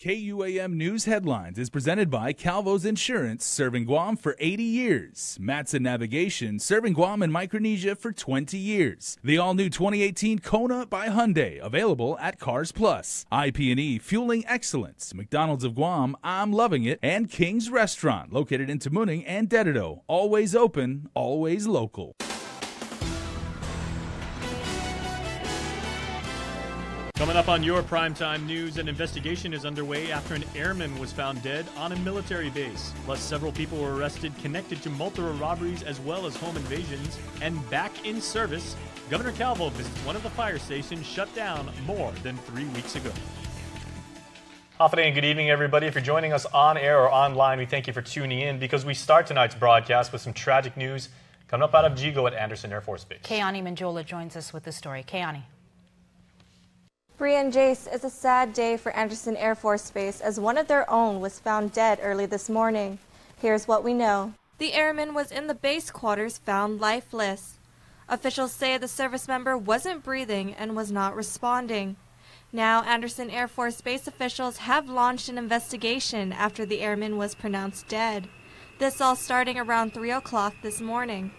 KUAM News Headlines is presented by Calvo's Insurance, serving Guam for 80 years. Matson Navigation, serving Guam and Micronesia for 20 years. The all-new 2018 Kona by Hyundai, available at Cars Plus. IP&E, fueling excellence. McDonald's of Guam, I'm loving it. And King's Restaurant, located in Tamuning and Dededo. Always open, always local. Coming up on your primetime news, an investigation is underway after an airman was found dead on a military base. Plus, several people were arrested connected to multiple robberies as well as home invasions. And back in service, Governor Calvo visits one of the fire stations shut down more than 3 weeks ago. Hafide and good evening, everybody. If you're joining us on air or online, we thank you for tuning in because we start tonight's broadcast with some tragic news coming up out of Jigo at Andersen Air Force Base. Keani Manjola joins us with the story. Keani. Brian Jace, it's a sad day for Andersen Air Force Base as one of their own was found dead early this morning. Here's what we know. The airman was in the base quarters found lifeless. Officials say the service member wasn't breathing and was not responding. Now, Andersen Air Force Base officials have launched an investigation after the airman was pronounced dead. This all starting around 3 o'clock this morning.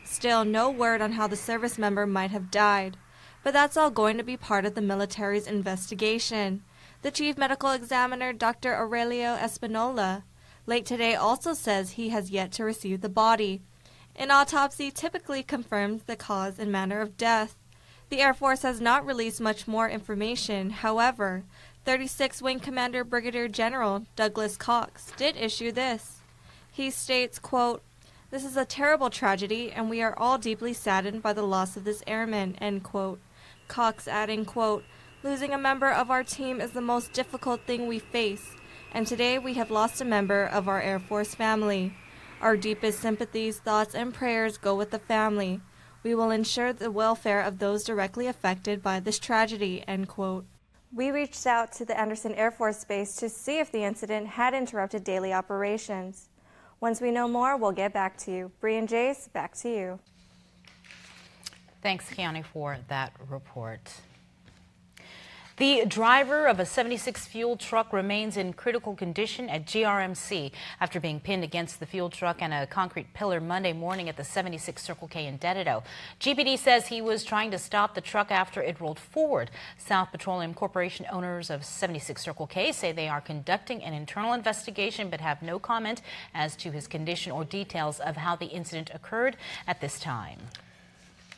Still no word on how the service member might have died. But that's all going to be part of the military's investigation. The chief medical examiner, Dr. Aurelio Espinola, late today also says he has yet to receive the body. An autopsy typically confirms the cause and manner of death. The Air Force has not released much more information. However, 36th Wing Commander Brigadier General Douglas Cox did issue this. He states, quote, "This is a terrible tragedy and we are all deeply saddened by the loss of this airman," end quote. Cox adding, quote, "Losing a member of our team is the most difficult thing we face, and today we have lost a member of our Air Force family. Our deepest sympathies, thoughts, and prayers go with the family. We will ensure the welfare of those directly affected by this tragedy," end quote. We reached out to the Andersen Air Force Base to see if the incident had interrupted daily operations. Once we know more, we'll get back to you. Brian Jace, back to you. Thanks, Keani, for that report. The driver of a 76 fuel truck remains in critical condition at GRMC after being pinned against the fuel truck and a concrete pillar Monday morning at the 76 Circle K in Dededo. GPD says he was trying to stop the truck after it rolled forward. South Petroleum Corporation owners of 76 Circle K say they are conducting an internal investigation but have no comment as to his condition or details of how the incident occurred at this time.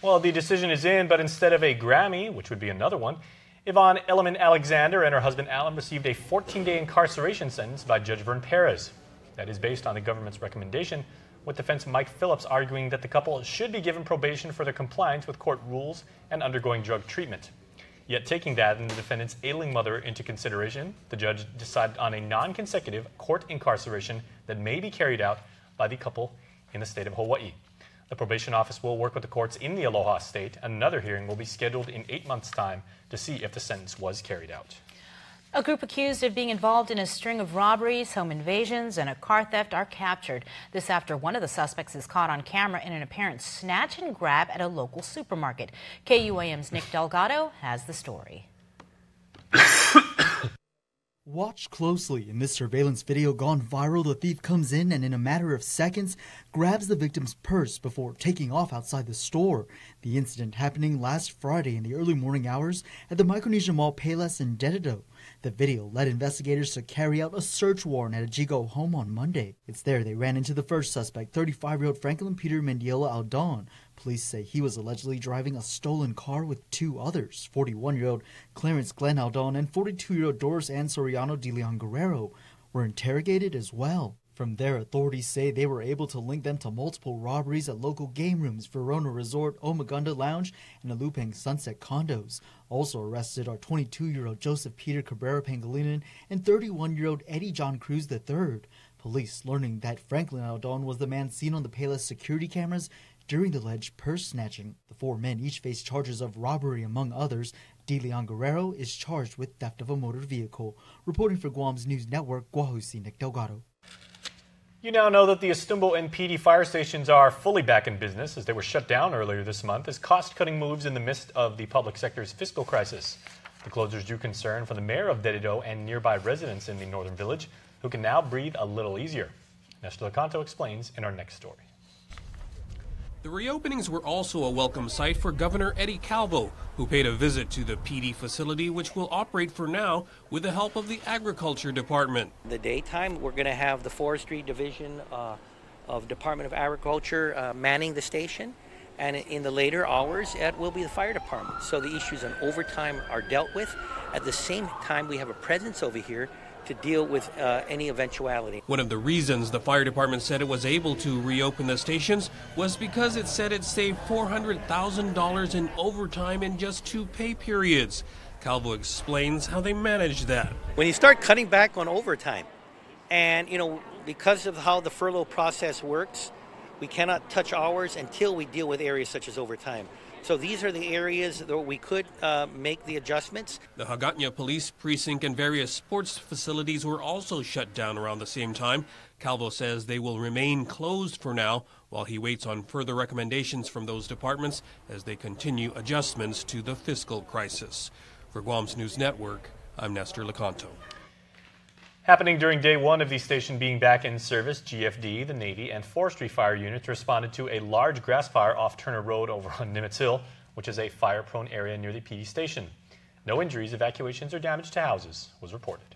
Well, the decision is in, but instead of a Grammy, which would be another one, Yvonne Elliman Alexander and her husband Alan received a 14-day incarceration sentence by Judge Vern Perez. That is based on the government's recommendation, with defense Mike Phillips arguing that the couple should be given probation for their compliance with court rules and undergoing drug treatment. Yet taking that and the defendant's ailing mother into consideration, the judge decided on a non-consecutive court incarceration that may be carried out by the couple in the state of Hawaii. The probation office will work with the courts in the Aloha State. Another hearing will be scheduled in 8 months' time to see if the sentence was carried out. A group accused of being involved in a string of robberies, home invasions, and a car theft are captured. This after one of the suspects is caught on camera in an apparent snatch and grab at a local supermarket. KUAM's Nick Delgado has the story. Watch closely. In this surveillance video gone viral, the thief comes in and in a matter of seconds grabs the victim's purse before taking off outside the store. The incident happening last Friday in the early morning hours at the Micronesia Mall Payless in Dededo. The video led investigators to carry out a search warrant at a Jigo home on Monday. It's there they ran into the first suspect, 35-year-old Franklin Peter Mendiola Aldon. Police say he was allegedly driving a stolen car with two others, 41-year-old Clarence Glenn Aldon and 42-year-old Doris Ann Soriano de Leon Guerrero, were interrogated as well. From there, authorities say they were able to link them to multiple robberies at local game rooms, Verona Resort, Omagunda Lounge, and Alupang Sunset condos. Also arrested are 22-year-old Joseph Peter Cabrera Pangilinan and 31-year-old Eddie John Cruz III. Police learning that Franklin Aldon was the man seen on the Payless security cameras during the alleged purse snatching. The four men each face charges of robbery among others. De Leon Guerrero is charged with theft of a motor vehicle. Reporting for Guam's News Network, Guahusi, Nick Delgado. You now know that the Estumbo and PD fire stations are fully back in business as they were shut down earlier this month as cost-cutting moves in the midst of the public sector's fiscal crisis. The closures drew concern from the mayor of Dededo and nearby residents in the northern village, who can now breathe a little easier. Nestor Lecanto explains in our next story. The reopenings were also a welcome sight for Governor Eddie Calvo, who paid a visit to the PD facility, which will operate for now with the help of the Agriculture Department. The daytime, we're going to have the Forestry Division of Department of Agriculture manning the station, and in the later hours, it will be the Fire Department. So the issues on overtime are dealt with. At the same time, we have a presence over here to deal with any eventuality. One of the reasons the fire department said it was able to reopen the stations was because it said it saved $400,000 in overtime in just 2 pay periods. Calvo explains how they managed that. When you start cutting back on overtime, and because of how the furlough process works, we cannot touch hours until we deal with areas such as overtime. So these are the areas that we could make the adjustments. The Hagåtña Police Precinct and various sports facilities were also shut down around the same time. Calvo says they will remain closed for now while he waits on further recommendations from those departments as they continue adjustments to the fiscal crisis. For Guam's News Network, I'm Nestor Lecanto. Happening during day one of the station being back in service, GFD, the Navy, and forestry fire units responded to a large grass fire off Turner Road over on Nimitz Hill, which is a fire-prone area near the PD station. No injuries, evacuations, or damage to houses was reported.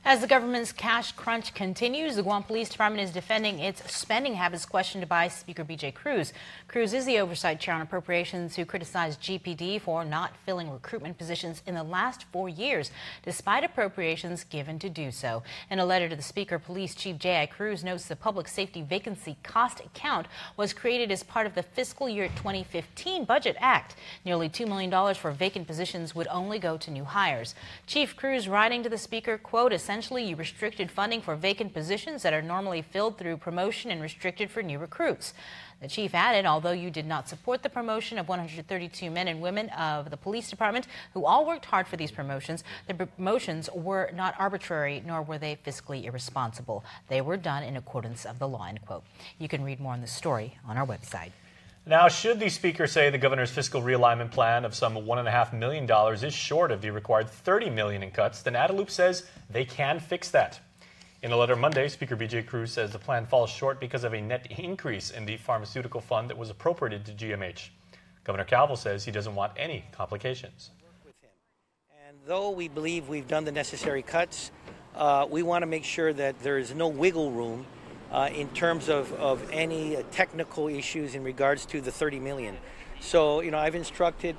As the government's cash crunch continues, the Guam Police Department is defending its spending habits questioned by Speaker B.J. Cruz. Cruz is the oversight chair on appropriations who criticized GPD for not filling recruitment positions in the last 4 years, despite appropriations given to do so. In a letter to the Speaker, Police Chief J.I. Cruz notes the Public Safety Vacancy Cost Account was created as part of the fiscal year 2015 Budget Act. Nearly $2 million for vacant positions would only go to new hires. Chief Cruz, writing to the Speaker, quote, essentially, you restricted funding for vacant positions that are normally filled through promotion and restricted for new recruits. The chief added, although you did not support the promotion of 132 men and women of the police department who all worked hard for these promotions, the promotions were not arbitrary, nor were they fiscally irresponsible. They were done in accordance of the law, end quote. You can read more on this story on our website. Now, should the Speaker say the governor's fiscal realignment plan of some $1.5 million is short of the required $30 million in cuts, then Adelup says they can fix that. In a letter Monday, Speaker B.J. Cruz says the plan falls short because of a net increase in the pharmaceutical fund that was appropriated to GMH. Governor Calvo says he doesn't want any complications. And though we believe we've done the necessary cuts, we want to make sure that there is no wiggle room in terms of any technical issues in regards to the $30 million. So, I've instructed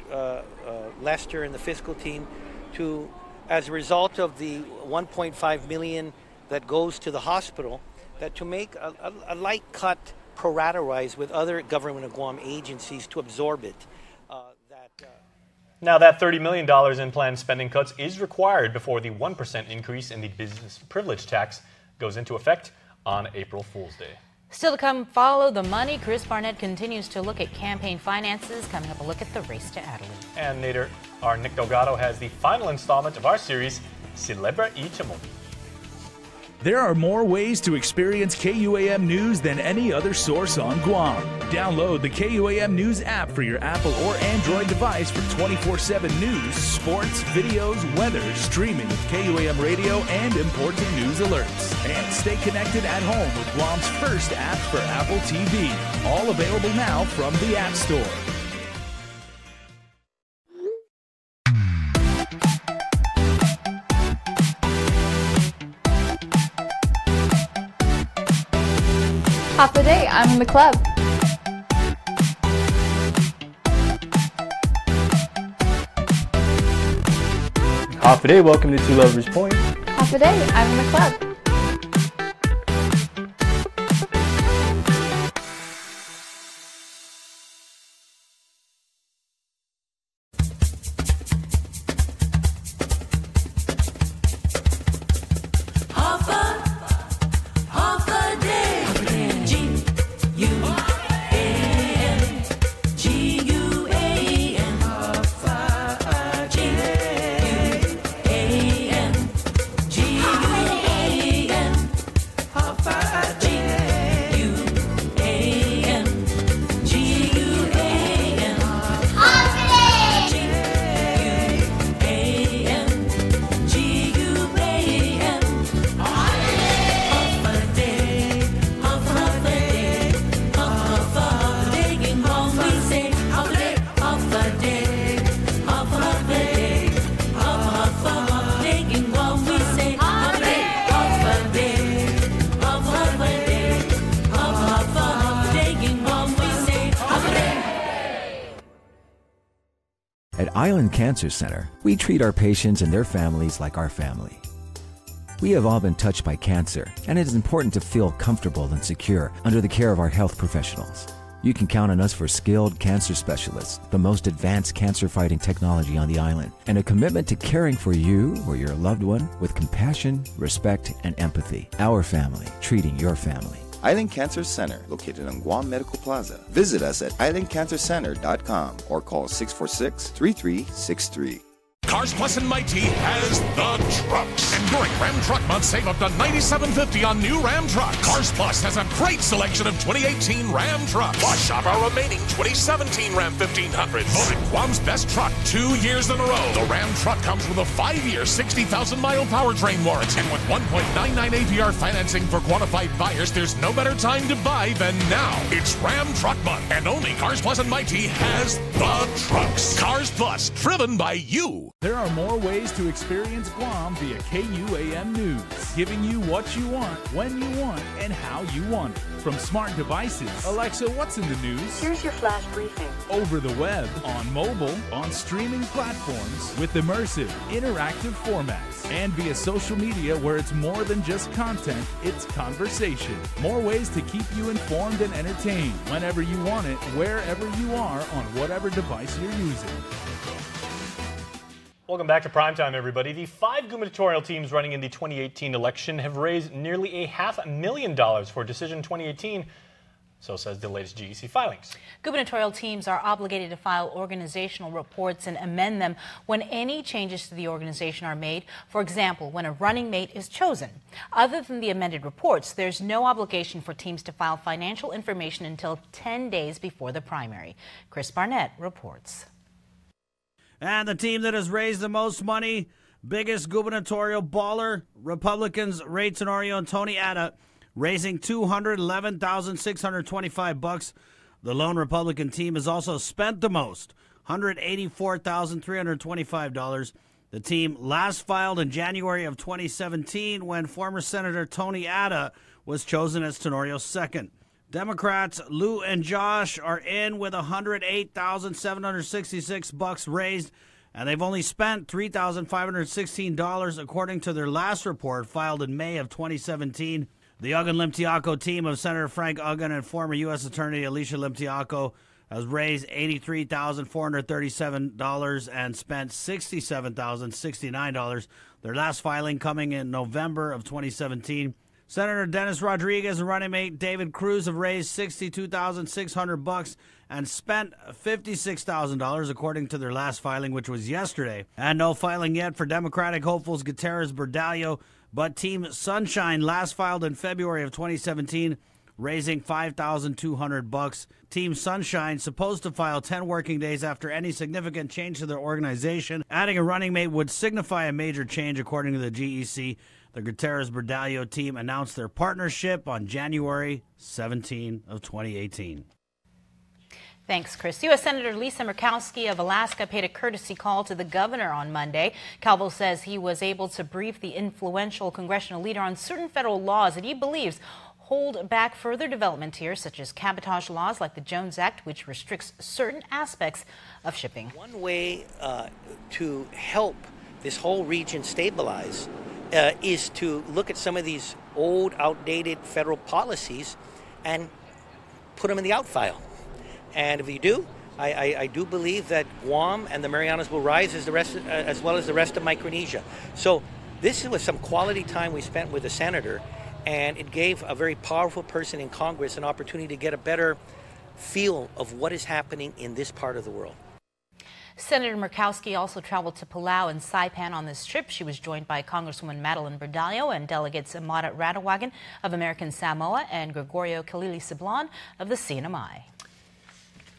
Lester and the fiscal team to, as a result of the $1.5 million that goes to the hospital, that to make a light cut pro rata-wise with other government of Guam agencies to absorb it. Now, that $30 million in planned spending cuts is required before the 1% increase in the business privilege tax goes into effect on April Fool's Day. Still to come, follow the money. Chris Barnett continues to look at campaign finances. Coming up, a look at the race to Adelaide. And later, our Nick Delgado has the final installment of our series, Celebra y Chamon. There are more ways to experience KUAM News than any other source on Guam. Download the KUAM News app for your Apple or Android device for 24/7 news, sports, videos, weather, streaming, KUAM radio, and important news alerts. And stay connected at home with Guam's first app for Apple TV. All available now from the App Store. Half a day, I'm in the club. Half a day, welcome to Two Lovers Point. Half a day, I'm in the club. At Island Cancer Center, we treat our patients and their families like our family. We have all been touched by cancer, and it is important to feel comfortable and secure under the care of our health professionals. You can count on us for skilled cancer specialists, the most advanced cancer-fighting technology on the island, and a commitment to caring for you or your loved one with compassion, respect, and empathy. Our family, treating your family. Island Cancer Center, located on Guam Medical Plaza. Visit us at islandcancercenter.com or call 646-3363. Cars Plus and Mighty has the trucks. And during Ram Truck Month, save up to $97.50 on new Ram trucks. Cars Plus has a great selection of 2018 Ram trucks. Plus, shop our remaining 2017 Ram 1500s. Voted Guam's best truck 2 years in a row. The Ram truck comes with a 5-year, 60,000-mile powertrain warranty. And with 1.99 APR financing for qualified buyers, there's no better time to buy than now. It's Ram Truck Month, and only Cars Plus and Mighty has the trucks. Cars Plus, driven by you. There are more ways to experience Guam via KUAM News, giving you what you want, when you want, and how you want it. From smart devices, Alexa, what's in the news? Here's your flash briefing. Over the web, on mobile, on streaming platforms, with immersive, interactive formats, and via social media where it's more than just content, it's conversation. More ways to keep you informed and entertained whenever you want it, wherever you are, on whatever device you're using. Welcome back to Primetime, everybody. The 5 gubernatorial teams running in the 2018 election have raised nearly $500,000 for Decision 2018, so says the latest GEC filings. Gubernatorial teams are obligated to file organizational reports and amend them when any changes to the organization are made. For example, when a running mate is chosen. Other than the amended reports, there's no obligation for teams to file financial information until 10 days before the primary. Chris Barnett reports. And the team that has raised the most money, biggest gubernatorial baller, Republicans Ray Tenorio and Tony Atta, raising $211,625. The lone Republican team has also spent the most, $184,325. The team last filed in January of 2017 when former Senator Tony Atta was chosen as Tenorio's second. Democrats Lou and Josh are in with $108,766 raised, and they've only spent $3,516 according to their last report filed in May of 2017. The Uggan-Limtiaco team of Senator Frank Uggan and former U.S. Attorney Alicia Limtiaco has raised $83,437 and spent $67,069. Their last filing coming in November of 2017. Senator Dennis Rodriguez and running mate David Cruz have raised $62,600 and spent $56,000 according to their last filing, which was yesterday. And no filing yet for Democratic hopefuls Gutierrez Berdallo, but Team Sunshine last filed in February of 2017, raising $5,200. Team Sunshine supposed to file 10 working days after any significant change to their organization. Adding a running mate would signify a major change according to the GEC. The Gutierrez Berdallo team announced their partnership on January 17 of 2018. Thanks, Chris. U.S. Senator Lisa Murkowski of Alaska paid a courtesy call to the governor on Monday. Calvo says he was able to brief the influential congressional leader on certain federal laws that he believes hold back further development here, such as cabotage laws like the Jones Act, which restricts certain aspects of shipping. One way to help this whole region stabilize is to look at some of these old, outdated federal policies and put them in the out file. And if you do, I do believe that Guam and the Marianas will rise as well as the rest of Micronesia. So this was some quality time we spent with the senator, and it gave a very powerful person in Congress an opportunity to get a better feel of what is happening in this part of the world. Senator Murkowski also traveled to Palau and Saipan on this trip. She was joined by Congresswoman Madeline Berdallo and delegates Amada Radawagan of American Samoa and Gregorio Kalili-Siblon of the CNMI.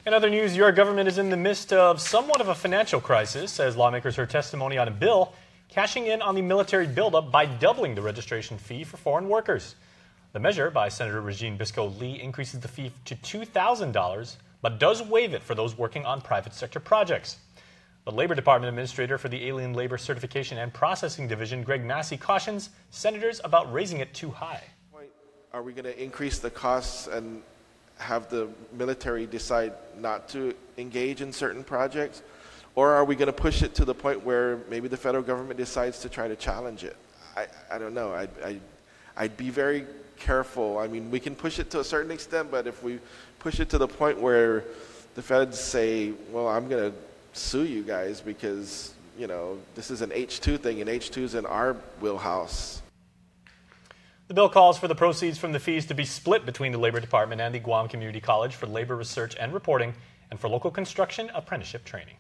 In other news, your government is in the midst of somewhat of a financial crisis as lawmakers heard testimony on a bill cashing in on the military buildup by doubling the registration fee for foreign workers. The measure by Senator Regine Biscoe-Lee increases the fee to $2,000, but does waive it for those working on private sector projects. The Labor Department Administrator for the Alien Labor Certification and Processing Division, Greg Massey, cautions senators about raising it too high. Are we going to increase the costs and have the military decide not to engage in certain projects? Or are we going to push it to the point where maybe the federal government decides to try to challenge it? I don't know. I'd be very careful. I mean, we can push it to a certain extent, but if we push it to the point where the feds say, well, I'm going to sue you guys because, you know, this is an H-2 thing, and H-2's in our wheelhouse. The bill calls for the proceeds from the fees to be split between the Labor Department and the Guam Community College for labor research and reporting and for local construction apprenticeship training.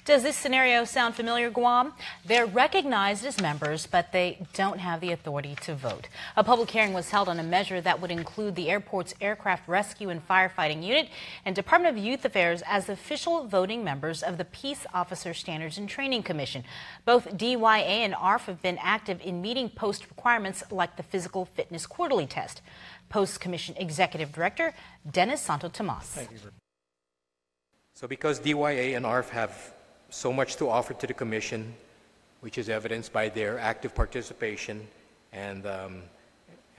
Does this scenario sound familiar, Guam? They're recognized as members, but they don't have the authority to vote. A public hearing was held on a measure that would include the airport's Aircraft Rescue and Firefighting Unit and Department of Youth Affairs as official voting members of the Peace Officer Standards and Training Commission. Both DYA and ARF have been active in meeting post requirements like the Physical Fitness Quarterly Test. Post-Commission Executive Director Dennis Santo Tomas. Thank you. So because DYA and ARF have so much to offer to the Commission, which is evidenced by their active participation and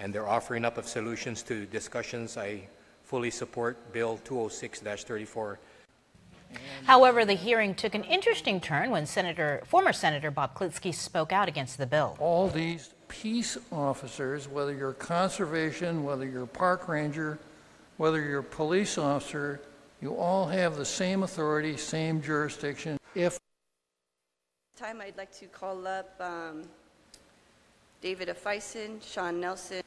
their offering up of solutions to discussions, I fully support Bill 206-34. However, the hearing took an interesting turn when former Senator Bob Klitsky spoke out against the bill. All these peace officers, whether you're conservation, whether you're park ranger, whether you're police officer, you all have the same authority, same jurisdiction. I'd like to call up David Afeisen, Sean Nelson.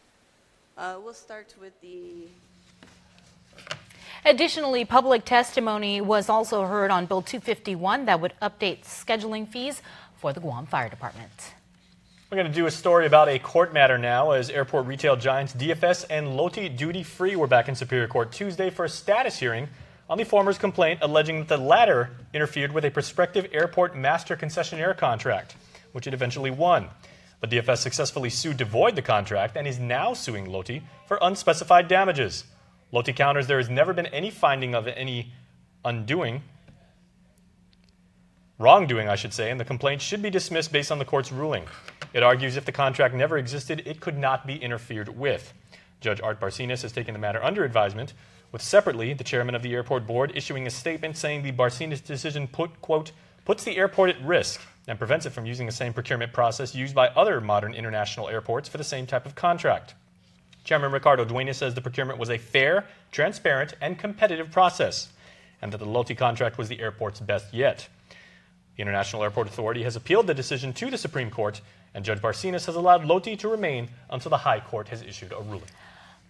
We'll start with the... Additionally, public testimony was also heard on Bill 251 that would update scheduling fees for the Guam Fire Department. We're going to do a story about a court matter now, as airport retail giants DFS and Loti Duty Free were back in Superior Court Tuesday for a status hearing on the former's complaint alleging that the latter interfered with a prospective airport master concessionaire contract, which it eventually won. But DFS successfully sued to void the contract and is now suing Loti for unspecified damages. Loti counters there has never been any finding of any wrongdoing, I should say, and the complaint should be dismissed based on the court's ruling. It argues if the contract never existed, it could not be interfered with. Judge Art Barcenas has taken the matter under advisement, with separately the chairman of the airport board issuing a statement saying the Barcenas decision puts the airport at risk and prevents it from using the same procurement process used by other modern international airports for the same type of contract. Chairman Ricardo Duenas says the procurement was a fair, transparent, and competitive process, and that the Loti contract was the airport's best yet. The International Airport Authority has appealed the decision to the Supreme Court, and Judge Barcenas has allowed Loti to remain until the High Court has issued a ruling.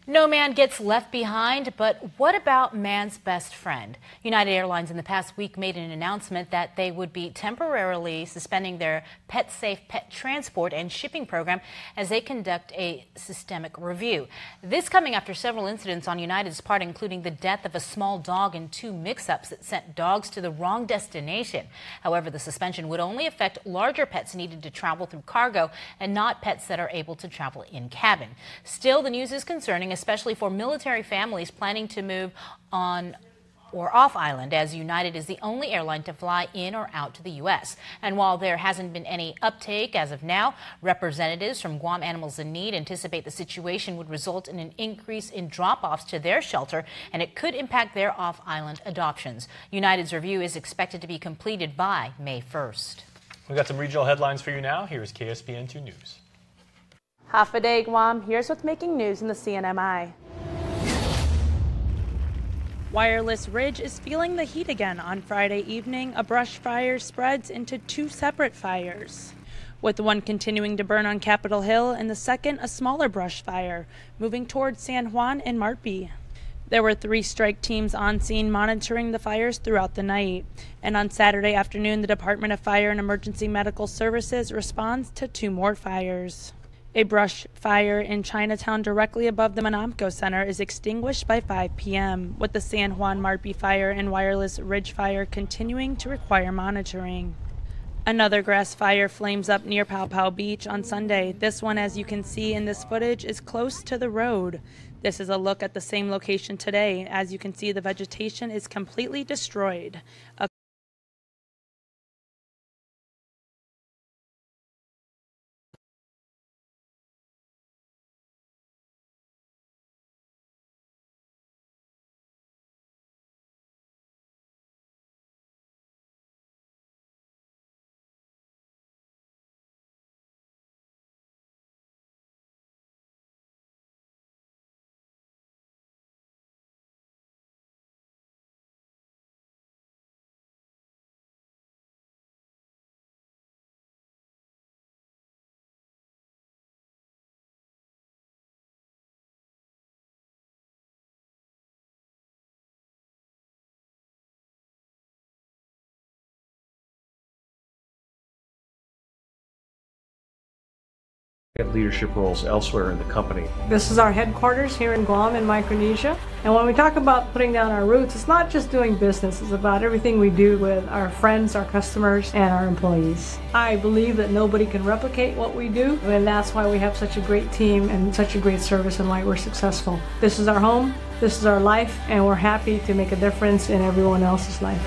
No man gets left behind, but what about man's best friend? United Airlines in the past week made an announcement that they would be temporarily suspending their PetSafe pet transport and shipping program as they conduct a systemic review. This coming after several incidents on United's part, including the death of a small dog and 2 mix-ups that sent dogs to the wrong destination. However, the suspension would only affect larger pets needed to travel through cargo and not pets that are able to travel in cabin. Still, the news is concerning, especially for military families planning to move on or off island, as United is the only airline to fly in or out to the U.S. And while there hasn't been any uptake as of now, representatives from Guam Animals in Need anticipate the situation would result in an increase in drop-offs to their shelter, and it could impact their off-island adoptions. United's review is expected to be completed by May 1st. We've got some regional headlines for you now. Here's KSPN 2 News. Half a day, Guam. Here's what's making news in the CNMI. Wireless Ridge is feeling the heat again. On Friday evening, a brush fire spreads into 2 separate fires, with one continuing to burn on Capitol Hill and the second a smaller brush fire moving towards San Juan and Martby. There were 3 strike teams on scene monitoring the fires throughout the night. And on Saturday afternoon, the Department of Fire and Emergency Medical Services responds to 2 more fires. A brush fire in Chinatown directly above the Monamco Center is extinguished by 5 p.m., with the San Juan Martby fire and Wireless Ridge fire continuing to require monitoring. Another grass fire flames up near Pow Pow Beach on Sunday. This one, as you can see in this footage, is close to the road. This is a look at the same location today. As you can see, the vegetation is completely destroyed. at leadership roles elsewhere in the company. This is our headquarters here in Guam in Micronesia. And when we talk about putting down our roots, it's not just doing business, it's about everything we do with our friends, our customers, and our employees. I believe that nobody can replicate what we do, and that's why we have such a great team and such a great service and why we're successful. This is our home, this is our life, and we're happy to make a difference in everyone else's life.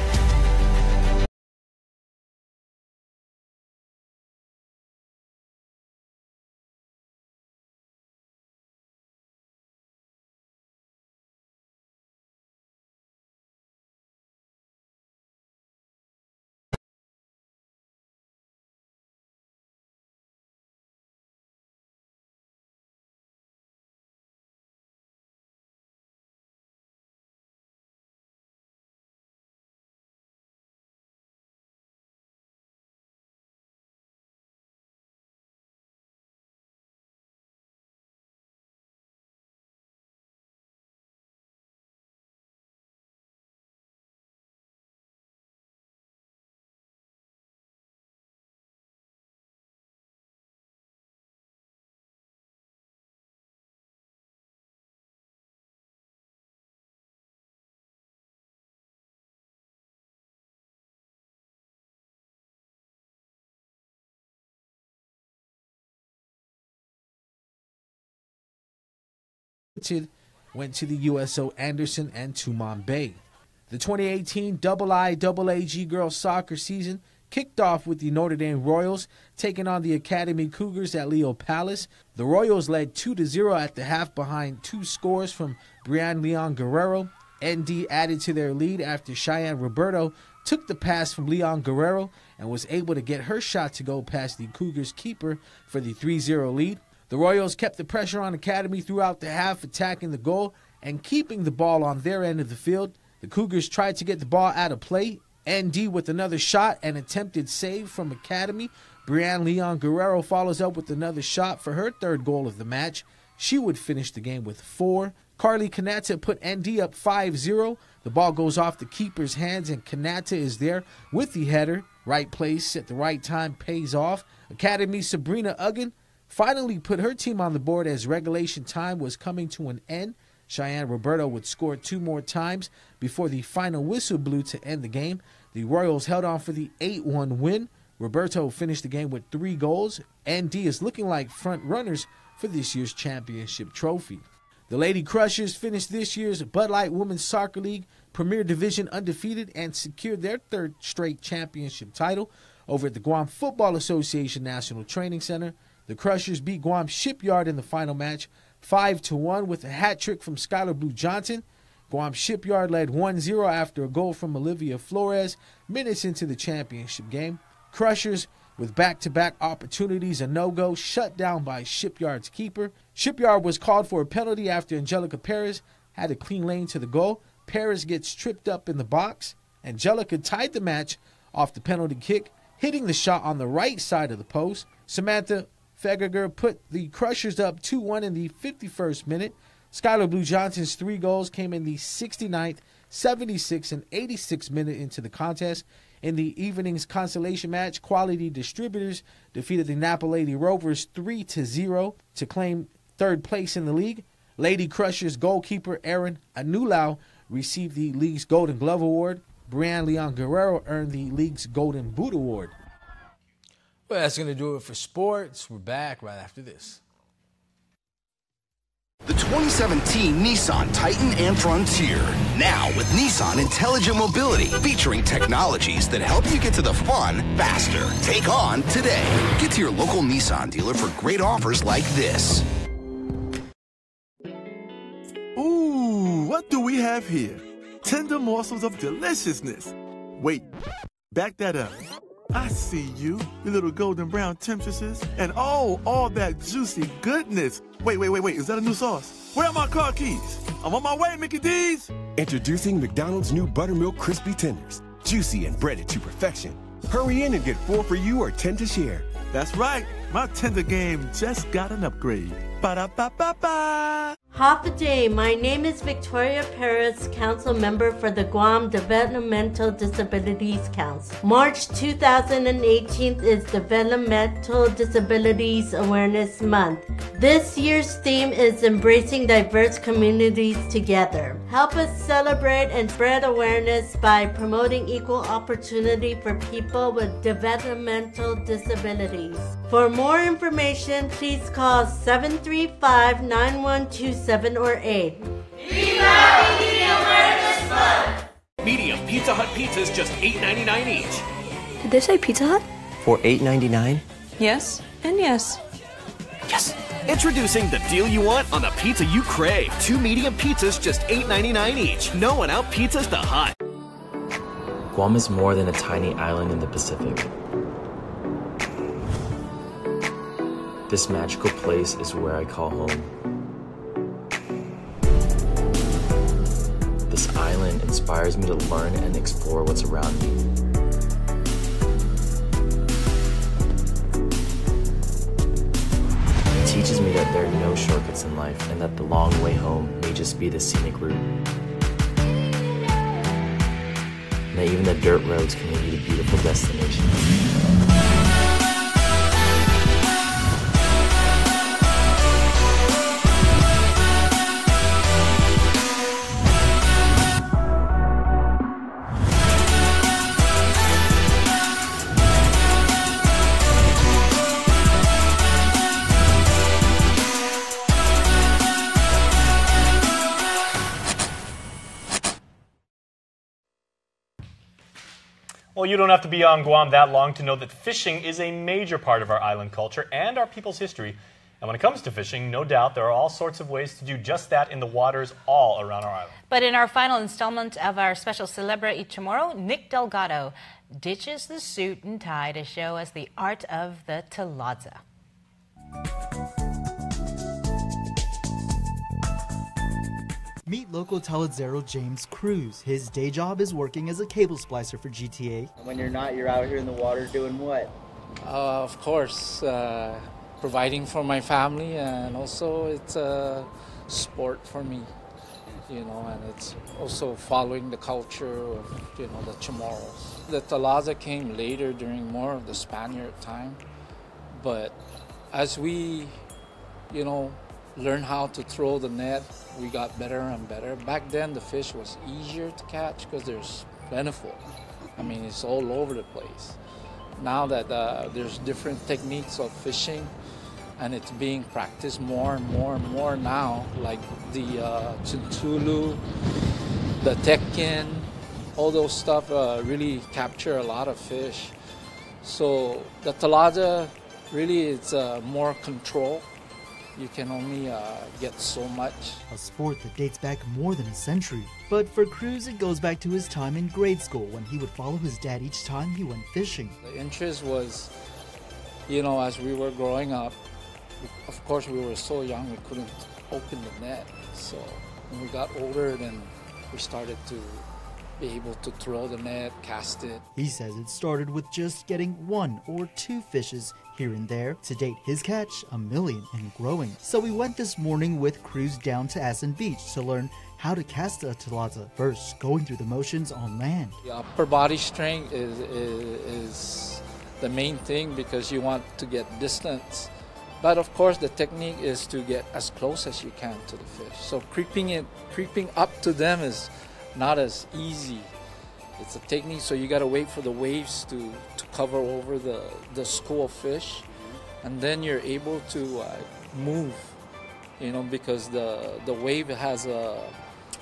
Went to the USO Andersen and Tumon Bay. The 2018 IIAAG girls soccer season kicked off with the Notre Dame Royals taking on the Academy Cougars at Leo Palace. The Royals led 2-0 at the half behind 2 scores from Brian Leon Guerrero. ND added to their lead after Cheyenne Roberto took the pass from Leon Guerrero and was able to get her shot to go past the Cougars keeper for the 3-0 lead. The Royals kept the pressure on Academy throughout the half, attacking the goal and keeping the ball on their end of the field. The Cougars tried to get the ball out of play. ND with another shot and attempted save from Academy. Brianne Leon Guerrero follows up with another shot for her 3rd goal of the match. She would finish the game with 4. Carly Kanata put ND up 5-0. The ball goes off the keeper's hands and Kanata is there with the header. Right place at the right time pays off. Academy's Sabrina Uggan finally put her team on the board as regulation time was coming to an end. Cheyenne Roberto would score 2 more times before the final whistle blew to end the game. The Royals held on for the 8-1 win. Roberto finished the game with 3 goals. ND is looking like front runners for this year's championship trophy. The Lady Crushers finished this year's Bud Light Women's Soccer League Premier Division undefeated and secured their 3rd straight championship title over at the Guam Football Association National Training Center. The Crushers beat Guam Shipyard in the final match 5-1 with a hat trick from Skylar Blue Johnson. Guam Shipyard led 1-0 after a goal from Olivia Flores minutes into the championship game. Crushers, with back-to-back opportunities, a no-go, shut down by Shipyard's keeper. Shipyard was called for a penalty after Angelica Perez had a clean lane to the goal. Perez gets tripped up in the box. Angelica tied the match off the penalty kick, hitting the shot on the right side of the post. Samantha Fegeger put the Crushers up 2-1 in the 51st minute. Skylar Blue Johnson's 3 goals came in the 69th, 76th, and 86th minute into the contest. In the evening's consolation match, Quality Distributors defeated the Napa Lady Rovers 3-0 to claim 3rd place in the league. Lady Crushers goalkeeper Aaron Anulau received the league's Golden Glove Award. Brianne Leon Guerrero earned the league's Golden Boot Award. Well, that's going to do it for sports. We're back right after this. The 2017 Nissan Titan and Frontier. Now with Nissan Intelligent Mobility, featuring technologies that help you get to the fun faster. Take on today. Get to your local Nissan dealer for great offers like this. Ooh, what do we have here? Tender morsels of deliciousness. Wait, back that up. I see you, your little golden brown temptresses, and oh, all that juicy goodness. Wait, is that a new sauce? Where are my car keys? I'm on my way, Mickey D's. Introducing McDonald's new Buttermilk Crispy Tenders, juicy and breaded to perfection. Hurry in and get 4 for you or 10 to share. That's right, my tender game just got an upgrade. Ba-da-ba-ba-ba. Half a day. My name is Victoria Perez, council member for the Guam Developmental Disabilities Council. March 2018 is Developmental Disabilities Awareness Month. This year's theme is Embracing Diverse Communities Together. Help us celebrate and spread awareness by promoting equal opportunity for people with developmental disabilities. For more information, please call 735-9127 or 8. Medium Pizza Hut pizzas just $8.99 each. Did they say Pizza Hut? For $8.99? Yes, and yes. Yes! Introducing the deal you want on the pizza you crave. 2 medium pizzas just $8.99 each. No one out pizzas the Hut. Guam is more than a tiny island in the Pacific. This magical place is where I call home. This island inspires me to learn and explore what's around me. It teaches me that there are no shortcuts in life and that the long way home may just be the scenic route. And that even the dirt roads can lead you to beautiful destinations. Well, you don't have to be on Guam that long to know that fishing is a major part of our island culture and our people's history. And when it comes to fishing, no doubt there are all sorts of ways to do just that in the waters all around our island. But in our final installment of our special Celebra y tomorrow, Nick Delgado ditches the suit and tie to show us the art of the talaza. Meet local talazero James Cruz. His day job is working as a cable splicer for GTA. When you're not, you're out here in the water doing what? Of course, providing for my family, and also it's a sport for me, you know, and it's also following the culture of, you know, the Chamorros. The talaza came later during more of the Spaniard time, but as we, you know, learn how to throw the net, we got better and better. Back then, the fish was easier to catch because there's plentiful. I mean, it's all over the place. Now that there's different techniques of fishing, and it's being practiced more and more and more now, like the Chintulu, the Tekken, all those stuff really capture a lot of fish. So the talaza really is more control. You can only get so much. A sport that dates back more than a century. But for Cruz, it goes back to his time in grade school when he would follow his dad each time he went fishing. The interest was, you know, as we were growing up, of course we were so young we couldn't open the net. So when we got older, then we started to be able to throw the net, cast it. He says it started with just getting 1 or 2 fishes here and there. To date, his catch, 1 million and growing. So we went this morning with Cruz down to Assen Beach to learn how to cast a talaza, first going through the motions on land. The upper body strength is the main thing because you want to get distance. But of course, the technique is to get as close as you can to the fish. So creeping up to them is not as easy. It's a technique, so you got to wait for the waves to cover over the school of fish, and then you're able to move, you know, because the wave has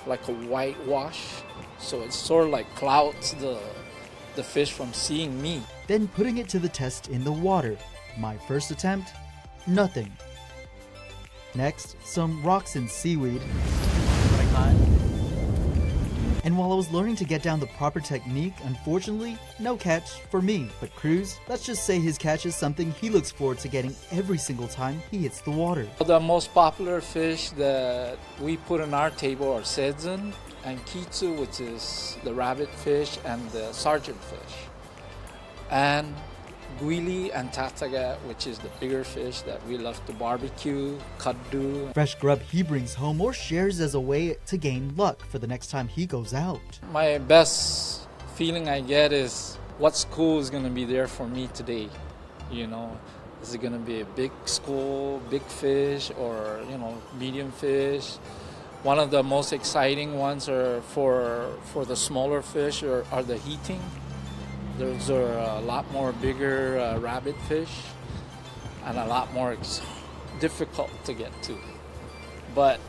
like a white wash, so it sort of like clouds the fish from seeing me. Then putting it to the test in the water. My first attempt, nothing. Next, some rocks and seaweed. And while I was learning to get down the proper technique, unfortunately, no catch for me. But Cruz, let's just say his catch is something he looks forward to getting every single time he hits the water. The most popular fish that we put on our table are sedzon and kitsu, which is the rabbit fish, and the sergeant fish. And guili and tatagat, which is the bigger fish that we love to barbecue, kaddu. Fresh grub he brings home or shares as a way to gain luck for the next time he goes out. My best feeling I get is what school is going to be there for me today. You know, is it going to be a big school, big fish, or, you know, medium fish? One of the most exciting ones are for the smaller fish are the heating. Those are a lot more bigger rabbit fish and a lot more difficult to get to. But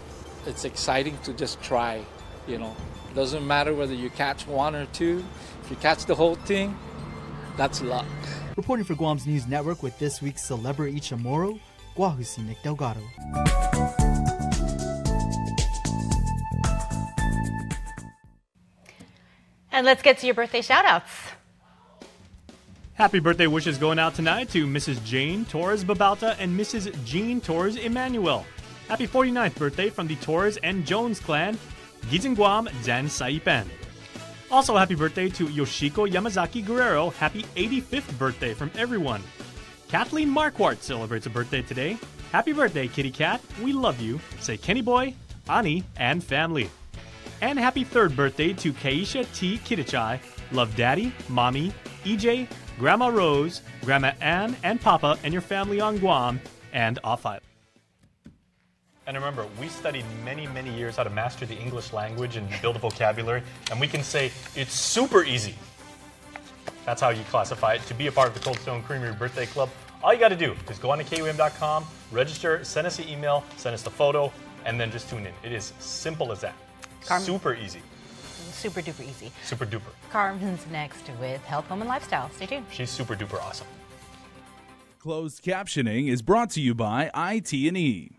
it's exciting to just try, you know. Doesn't matter whether you catch one or two. If you catch the whole thing, that's luck. Reporting for Guam's News Network with this week's Celebrity Chamorro, Guahusi Nick Delgado. And let's get to your birthday shout-outs. Happy birthday wishes going out tonight to Mrs. Jane Torres Babauta and Mrs. Jean Torres Emmanuel. Happy 49th birthday from the Torres and Jones clan, Gizing Guam Zan Saipan. Also, happy birthday to Yoshiko Yamazaki Guerrero. Happy 85th birthday from everyone. Kathleen Marquardt celebrates a birthday today. Happy birthday, Kitty Cat. We love you. Say Kenny Boy, Ani, and family. And happy 3rd birthday to Kaisha T. Kitichai. Love Daddy, Mommy, EJ, Grandma Rose, Grandma Ann, and Papa, and your family on Guam and off-island. And remember, we studied many, many years how to master the English language and build a vocabulary, and we can say it's super easy. That's how you classify it. To be a part of the Cold Stone Creamery Birthday Club, all you got to do is go on to KUAM.com, register, send us an email, send us the photo, and then just tune in. It is simple as that. Super easy. Super duper easy. Super duper. Carmen's next with Health, Home, and Lifestyle. Stay tuned. She's super duper awesome. Closed captioning is brought to you by IT&E.